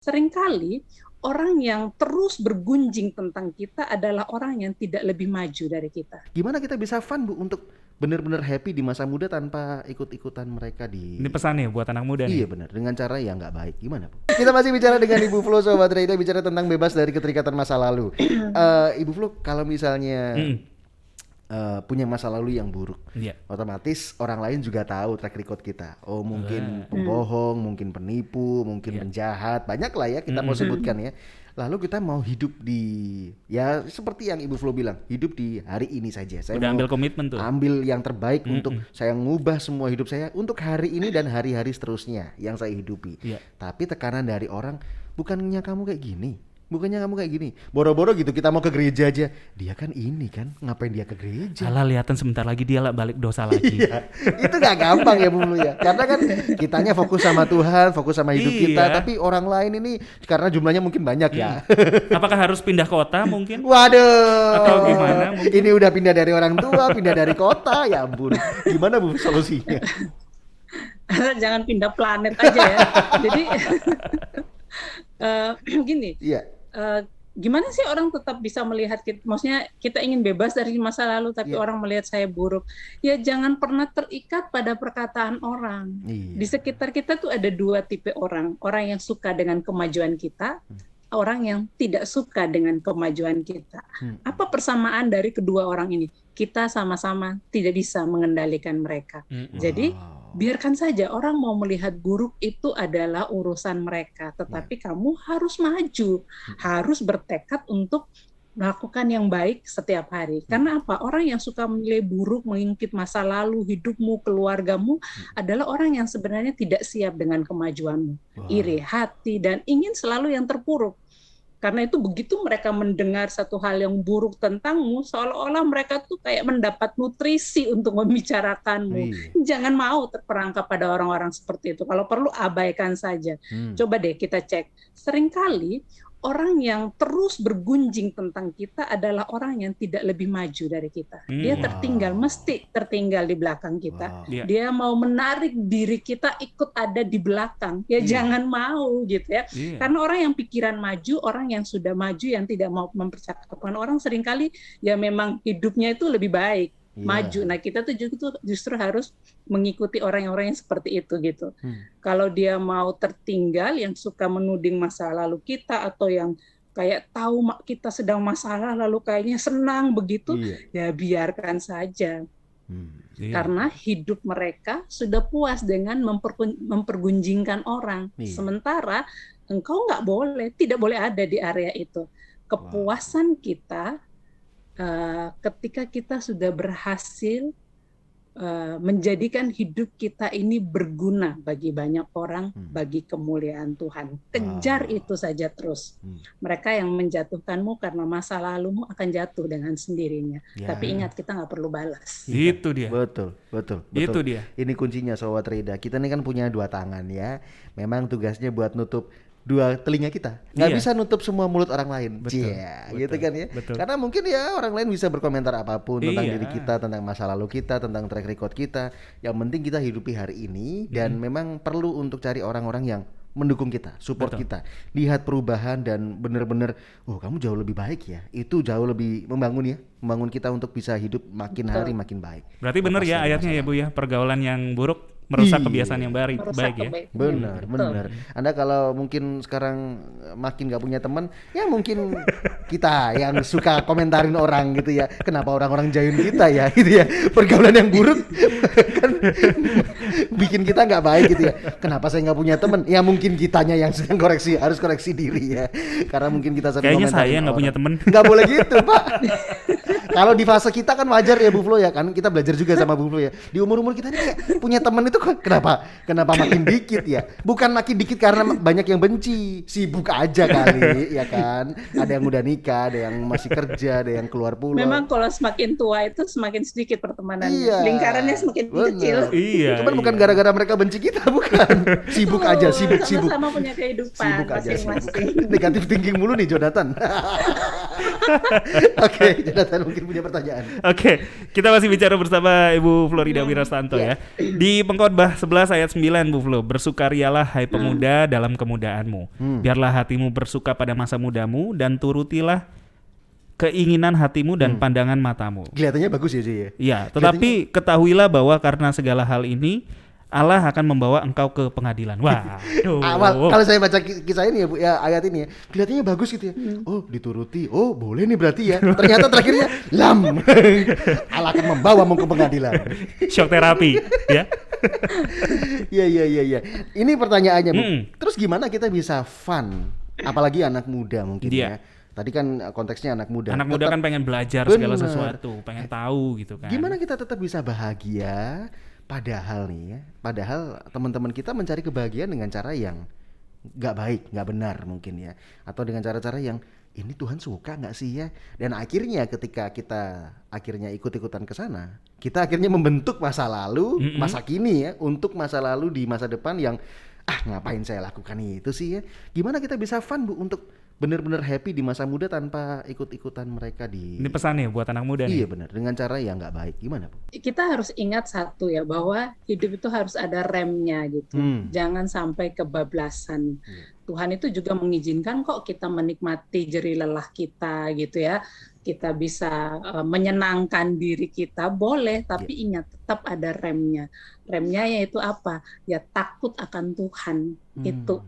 Seringkali orang yang terus bergunjing tentang kita adalah orang yang tidak lebih maju dari kita. Gimana kita bisa fun Bu untuk benar-benar happy di masa muda tanpa ikut-ikutan mereka Ini di... pesan nih buat anak muda Iya nih. benar, dengan cara yang nggak baik. Gimana Bu? Kita masih bicara dengan Ibu Flo Sobat Reda, bicara tentang bebas dari keterikatan masa lalu. Ibu Flo, kalau misalnya punya masa lalu yang buruk, Iya. otomatis orang lain juga tahu track record kita. Oh mungkin pembohong, mungkin penipu, mungkin penjahat, banyak lah ya kita mau sebutkan ya. Lalu kita mau hidup di, ya seperti yang Ibu Flo bilang, hidup di hari ini saja. Saya Udah mau ambil komitmen tuh. ambil yang terbaik untuk saya ngubah semua hidup saya untuk hari ini dan hari-hari seterusnya yang saya hidupi. Iya. Tapi tekanan dari orang, bukannya kamu kayak gini, bukannya kamu kayak gini, boro-boro gitu kita mau ke gereja aja, dia kan ini kan, ngapain dia ke gereja? Alah, lihatan sebentar lagi dia balik dosa lagi. Iya, itu gak gampang ya Bu ya, karena kan kitanya fokus sama Tuhan, fokus sama hidup kita, Iya. tapi orang lain ini karena jumlahnya mungkin banyak ya. Apakah harus pindah kota mungkin? Waduh, Atau gimana mungkin? ini udah pindah dari orang tua, pindah dari kota, ya ampun, gimana Bu solusinya? Jangan pindah planet aja ya. Jadi gini, Iya, gimana sih orang tetap bisa melihat kita, maksudnya kita ingin bebas dari masa lalu tapi Iya. orang melihat saya buruk. Ya jangan pernah terikat pada perkataan orang. Iya. Di sekitar kita tuh ada dua tipe orang. Orang yang suka dengan kemajuan kita, orang yang tidak suka dengan kemajuan kita. Apa persamaan dari kedua orang ini? Kita sama-sama tidak bisa mengendalikan mereka. Jadi biarkan saja orang mau melihat buruk itu adalah urusan mereka, tetapi kamu harus maju, harus bertekad untuk melakukan yang baik setiap hari. Karena apa? Orang yang suka menilai buruk, mengungkit masa lalu, hidupmu, keluargamu, adalah orang yang sebenarnya tidak siap dengan kemajuanmu. Iri hati dan ingin selalu yang terpuruk. Karena itu begitu mereka mendengar satu hal yang buruk tentangmu, seolah-olah mereka tuh kayak mendapat nutrisi untuk membicarakanmu. Jangan mau terperangkap pada orang-orang seperti itu. Kalau perlu abaikan saja. Coba deh kita cek. Seringkali orang yang terus bergunjing tentang kita adalah orang yang tidak lebih maju dari kita. Dia tertinggal, mesti tertinggal di belakang kita. Dia mau menarik diri kita ikut ada di belakang. Ya jangan mau gitu ya. Karena orang yang pikiran maju, orang yang sudah maju, yang tidak mau mempercakapkan orang, seringkali ya memang hidupnya itu lebih baik. Maju. Nah kita tuh justru harus mengikuti orang-orang yang seperti itu gitu. Kalau dia mau tertinggal, yang suka menuding masa lalu kita atau yang kayak tahu kita sedang masalah lalu kayaknya senang begitu, ya biarkan saja. Karena hidup mereka sudah puas dengan mempergunjingkan orang. Sementara engkau tidak boleh ada di area itu. Kepuasan kita ketika kita sudah berhasil menjadikan hidup kita ini berguna bagi banyak orang, bagi kemuliaan Tuhan. Kejar itu saja terus. Mereka yang menjatuhkanmu karena masa lalumu akan jatuh dengan sendirinya. Tapi ingat, kita nggak perlu balas. Itu dia. Betul. Itu dia. Ini kuncinya Sobat Reda. Kita ini kan punya dua tangan ya. Memang tugasnya buat nutup dua telinga kita, nggak bisa nutup semua mulut orang lain. Gitu kan ya. Karena mungkin ya orang lain bisa berkomentar apapun tentang diri kita, tentang masa lalu kita, tentang track record kita. Yang penting kita hidupi hari ini dan memang perlu untuk cari orang-orang yang mendukung kita, support kita, lihat perubahan dan benar-benar, oh kamu jauh lebih baik ya. Itu jauh lebih membangun kita untuk bisa hidup makin hari makin baik. Berarti benar ya ayatnya ya Bu ya, pergaulan yang buruk merusak kebiasaan yang baik ya. Benar. Anda kalau mungkin sekarang makin gak punya teman, ya mungkin kita yang suka komentarin orang gitu ya. Kenapa orang-orang jayun kita ya gitu ya. Pergaulan yang buruk kan bikin kita nggak baik gitu ya. Kenapa saya nggak punya teman? Ya mungkin kitanya yang sedang harus koreksi diri ya. Karena mungkin kita sering kayaknya komentarin saya nggak punya teman. Nggak boleh gitu Pak. Kalau di fase kita kan wajar ya Bu Flo ya kan, kita belajar juga sama Bu Flo ya. Di umur-umur kita ini kayak punya teman itu kenapa makin dikit ya? Bukan makin dikit karena banyak yang benci, sibuk aja kali ya kan. Ada yang udah nikah, ada yang masih kerja, ada yang keluar pulau. Memang kalau semakin tua itu semakin sedikit pertemanan. Lingkarannya semakin kecil. Cuman bukan gara-gara mereka benci kita, bukan. Sibuk aja, sibuk. Sama-sama punya kehidupan Sibuk aja, masing-masing. Negatif thinking mulu nih Jonathan. Oke, Jonathan mungkin punya pertanyaan. Oke, kita masih bicara bersama Ibu Florida Wirastanto ya. Di Pengkhotbah 11 ayat 9 Bu Flo, bersukarialah hai pemuda dalam kemudaanmu. Biarlah hatimu bersuka pada masa mudamu dan turutilah keinginan hatimu dan pandangan matamu. Kelihatannya bagus ya, Ji ya. Iya, tetapi ketahuilah bahwa karena segala hal ini Allah akan membawa engkau ke pengadilan. Wah, kalau saya baca kisah ini ya Bu, ya ayat ini ya, kelihatannya bagus gitu ya. Oh, dituruti. Oh, boleh nih berarti ya. Ternyata terakhirnya lam. Allah akan membawamu ke pengadilan. Shock terapi, ya. Iya. Ini pertanyaannya, Bu. Terus gimana kita bisa fun? Apalagi anak muda mungkin ya. Tadi kan konteksnya anak muda. Anak muda kan pengen belajar segala sesuatu, pengen tahu gitu kan. Gimana kita tetap bisa bahagia? Padahal teman-teman kita mencari kebahagiaan dengan cara yang nggak baik, nggak benar mungkin ya. Atau dengan cara-cara yang ini Tuhan suka nggak sih ya? Dan akhirnya ketika kita ikut-ikutan ke sana, kita akhirnya membentuk masa lalu, masa kini ya, untuk masa lalu di masa depan yang ngapain saya lakukan itu sih ya? Gimana kita bisa fun Bu untuk benar-benar happy di masa muda tanpa ikut-ikutan mereka di... Ini pesannya buat anak muda nih. Iya benar, dengan cara yang nggak baik. Gimana Bu? Kita harus ingat satu ya, bahwa hidup itu harus ada remnya gitu. Jangan sampai kebablasan. Tuhan itu juga mengizinkan kok kita menikmati jerih lelah kita gitu ya. Kita bisa menyenangkan diri kita, boleh, tapi ingat tetap ada remnya. Remnya yaitu apa? Ya takut akan Tuhan itu.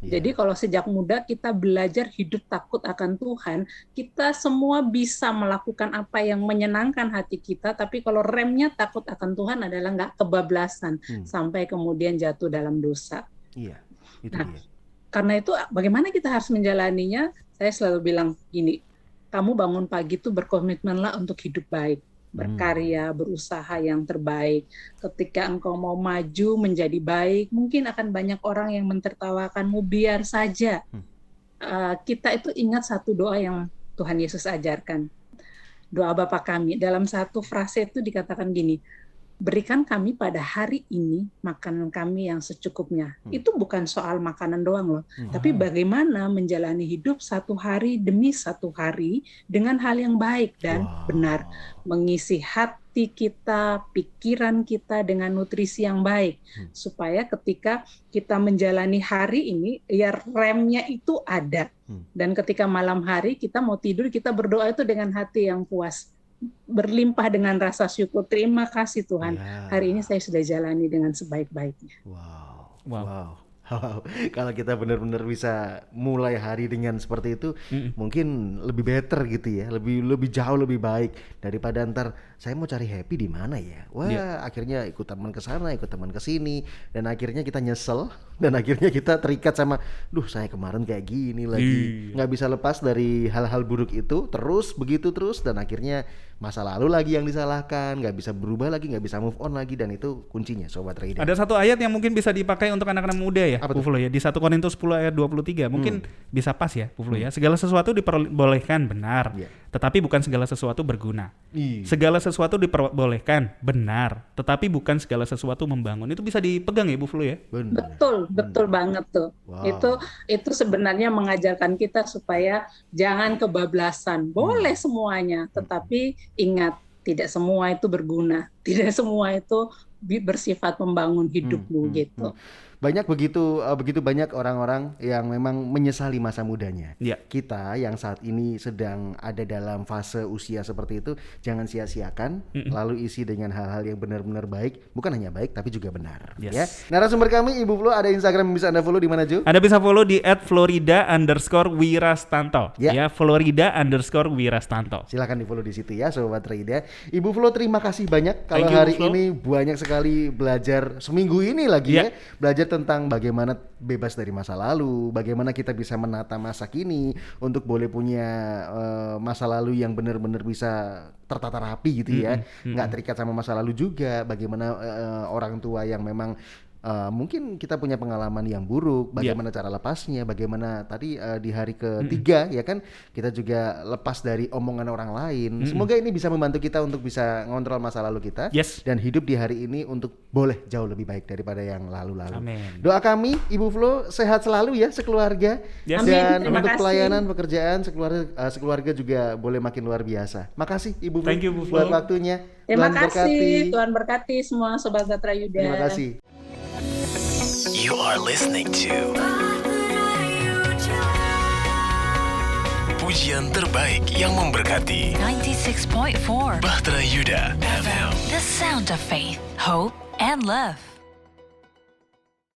Jadi kalau sejak muda kita belajar hidup takut akan Tuhan, kita semua bisa melakukan apa yang menyenangkan hati kita, tapi kalau remnya takut akan Tuhan adalah nggak kebablasan sampai kemudian jatuh dalam dosa. Iya, itu dia. Karena itu bagaimana kita harus menjalaninya? Saya selalu bilang gini, kamu bangun pagi itu berkomitmenlah untuk hidup baik. Berkarya, berusaha yang terbaik. Ketika engkau mau maju menjadi baik, mungkin akan banyak orang yang mentertawakanmu, biar saja. Kita itu ingat satu doa yang Tuhan Yesus ajarkan. Doa Bapa kami, dalam satu frase itu dikatakan gini, berikan kami pada hari ini makanan kami yang secukupnya. Itu bukan soal makanan doang loh, tapi bagaimana menjalani hidup satu hari demi satu hari dengan hal yang baik dan benar. Mengisi hati kita, pikiran kita dengan nutrisi yang baik. Supaya ketika kita menjalani hari ini, ya remnya itu ada. Dan ketika malam hari kita mau tidur, kita berdoa itu dengan hati yang puas. Berlimpah dengan rasa syukur, terima kasih Tuhan, hari ini saya sudah jalani dengan sebaik-baiknya. Wow. Kalau kita benar-benar bisa mulai hari dengan seperti itu, mungkin lebih better gitu ya, lebih jauh lebih baik daripada ntar saya mau cari happy di mana ya. Akhirnya ikut teman ke sana, ikut teman ke sini, dan akhirnya kita nyesel, dan akhirnya kita terikat sama, saya kemarin kayak gini lagi, nggak bisa lepas dari hal-hal buruk itu, begitu terus, dan akhirnya masa lalu lagi yang disalahkan, nggak bisa berubah lagi, nggak bisa move on lagi, dan itu kuncinya Sobat Rida. Ada satu ayat yang mungkin bisa dipakai untuk anak-anak muda ya, Bu Flo ya, di 1 Korintus 10 ayat 23, mungkin bisa pas ya Bu Flo ya. Segala sesuatu diperbolehkan, benar, tetapi bukan segala sesuatu berguna. Segala sesuatu diperbolehkan, benar, tetapi bukan segala sesuatu membangun. Itu bisa dipegang ya Bu Flo ya. Betul banget tuh. Itu sebenarnya mengajarkan kita supaya jangan kebablasan. Boleh semuanya, tetapi ingat, tidak semua itu berguna, tidak semua itu bersifat membangun hidupmu gitu. Begitu banyak orang-orang yang memang menyesali masa mudanya. Kita yang saat ini sedang ada dalam fase usia seperti itu, jangan sia-siakan, lalu isi dengan hal-hal yang benar-benar baik, bukan hanya baik tapi juga benar. Ya. Narasumber kami Ibu Flo, ada Instagram yang bisa Anda follow di mana, Ju? Anda bisa follow di @florida_wirastanto. Ya, Florida_wirastanto. Silakan di follow di situ ya Sobat Rida. Ibu Flo, terima kasih banyak. Kalau hari ini banyak sekali belajar, seminggu ini lagi ya, belajar tentang bagaimana bebas dari masa lalu, bagaimana kita bisa menata masa kini untuk boleh punya masa lalu yang benar-benar bisa tertata rapi gitu ya, nggak terikat sama masa lalu juga. Bagaimana orang tua yang memang mungkin kita punya pengalaman yang buruk, bagaimana cara lepasnya, bagaimana tadi di hari ketiga ya kan kita juga lepas dari omongan orang lain. Semoga ini bisa membantu kita untuk bisa ngontrol masa lalu kita dan hidup di hari ini untuk boleh jauh lebih baik daripada yang lalu-lalu. Amin. Doa kami Ibu Flo sehat selalu ya sekeluarga, dan untuk pelayanan pekerjaan sekeluarga juga boleh makin luar biasa. Makasih Ibu Flo buat waktunya. Terima kasih, Tuhan berkati semua Sobat Gatra Yuda. Terima kasih. You are listening to pujian terbaik yang memberkati 96.4 Bahtera Yuda FM. The sound of faith, hope, and love.